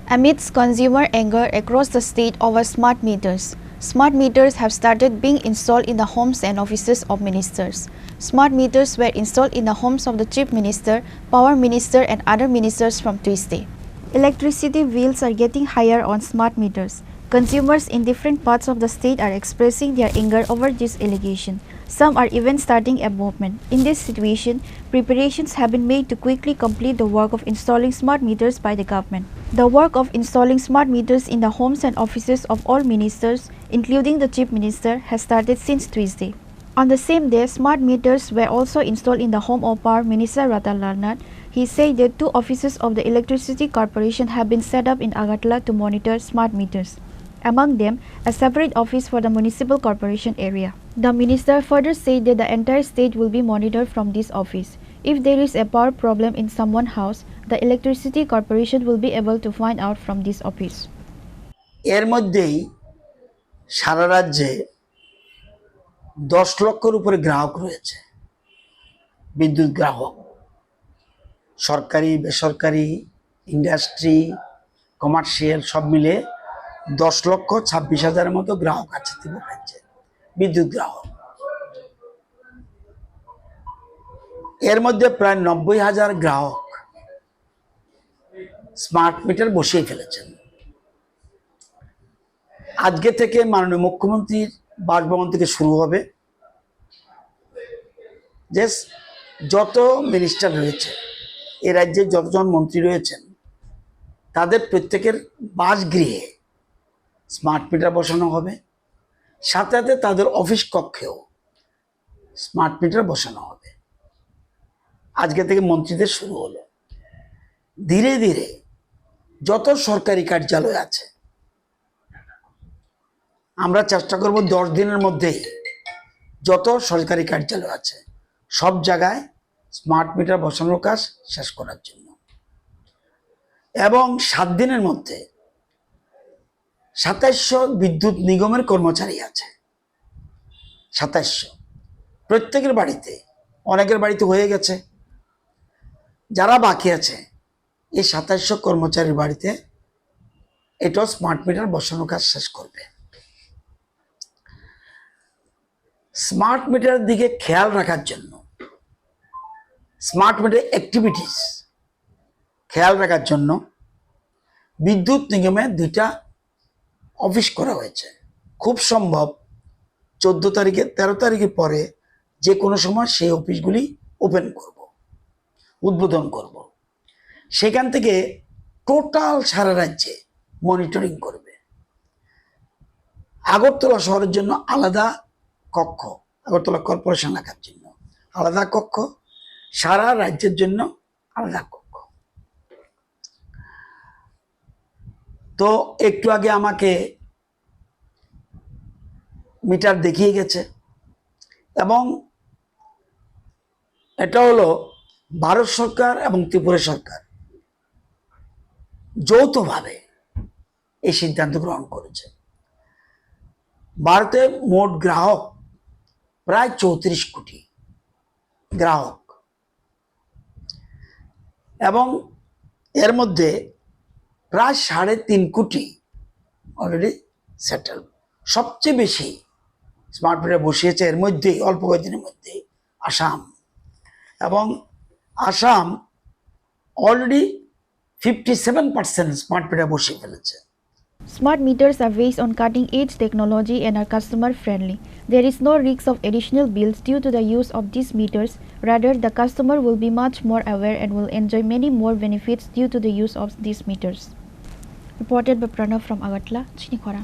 Amidst consumer anger across the state over smart meters have started being installed in the homes and offices of ministers. Smart meters were installed in the homes of the Chief Minister, Power Minister and other ministers from Tuesday. Electricity bills are getting higher on smart meters. Consumers in different parts of the state are expressing their anger over this allegation. Some are even starting a movement. In this situation, preparations have been made to quickly complete the work of installing smart meters by the government. The work of installing smart meters in the homes and offices of all ministers, including the Chief Minister, has started since Tuesday. On the same day, smart meters were also installed in the home of Power Minister Ratan Lalnath. He said that 2 offices of the Electricity Corporation have been set up in Agartala to monitor smart meters. Among them, a separate office for the municipal corporation area. The minister further said that the entire state will be monitored from this office. If there is a power problem in someone's house, the Electricity Corporation will be able to find out from this office. এর মধ্যেই সারা রাজ্যে 10 লক্ষের উপরে গ্রাহক রয়েছে, বিদ্যুৎ গ্রাহক। সরকারি, বেসরকারি, ইন্ডাস্ট্রি, কমার্শিয়াল সব মিলে 10,26,000 মতো গ্রাহক আছে ত্রিপুরা রাজ্যে, বিদ্যুৎ গ্রাহক। এর মধ্যে প্রায় 90,000 গ্রাহক স্মার্ট মিটার বসিয়ে ফেলেছেন। আজকে থেকে মাননীয় মুখ্যমন্ত্রীর বাসভবন থেকে শুরু হবে যে যত মিনিস্টার রয়েছে, এ রাজ্যে যতজন মন্ত্রী রয়েছেন, তাদের প্রত্যেকের বাসগৃহে স্মার্ট মিটার বসানো হবে। সাথে সাথে তাদের অফিস কক্ষেও স্মার্ট মিটার বসানো হবে। আজকে থেকে মন্ত্রীদের শুরু হলো। ধীরে ধীরে যত সরকারি কার্যালয় আছে, আমরা চেষ্টা করব 10 দিনের মধ্যেই যত সরকারি কার্যালয় আছে সব জায়গায় স্মার্ট মিটার বসানোর কাজ শেষ করার জন্য, এবং 7 দিনের মধ্যে 2700 বিদ্যুৎ নিগমের কর্মচারী আছে। 2700 প্রত্যেকের বাড়িতে, অনেকের বাড়িতে হয়ে গেছে, যারা বাকি আছে এই 2700 কর্মচারীর বাড়িতে এটাও স্মার্ট মিটার বসানোর কাজ শেষ করবে। স্মার্ট মিটারের দিকে খেয়াল রাখার জন্য, স্মার্ট মিটার অ্যাক্টিভিটিস খেয়াল রাখার জন্য বিদ্যুৎ নিগমে 2টা অফিস করা হয়েছে। খুব সম্ভব 14 তারিখে 13 তারিখের পরে যে কোনো সময় সেই অফিসগুলি ওপেন করব, উদ্বোধন করব। সেখান থেকে টোটাল সারা রাজ্যে মনিটরিং করবে। আগরতলা শহরের জন্য আলাদা কক্ষ, আগরতলা কর্পোরেশন এলাকার জন্য আলাদা কক্ষ, সারা রাজ্যের জন্য আলাদা কক্ষ। তো একটু আগে আমাকে মিটার দেখিয়ে গেছে, এবং এটা হলো ভারত সরকার এবং ত্রিপুরা সরকার যৌথভাবে এই সিদ্ধান্ত গ্রহণ করেছে। ভারতে মোট গ্রাহক প্রায় 34 কোটি গ্রাহক, এবং এর মধ্যে প্রায় 3.5 কোটি অলরেডি সেটেল। সবচেয়ে বেশি স্মার্ট মিটার বসিয়েছে এর মধ্যেই অল্প কয়েকদিনের মধ্যেই আসাম, এবং আসাম অলরেডি 57% স্মার্ট মিটার বসিয়ে ফেলেছে। Smart meters are based on cutting-edge technology and are customer-friendly. There is no risk of additional bills due to the use of these meters. Rather, the customer will be much more aware and will enjoy many more benefits due to the use of these meters. Reported by Pranav from Agartala, Chinikhora.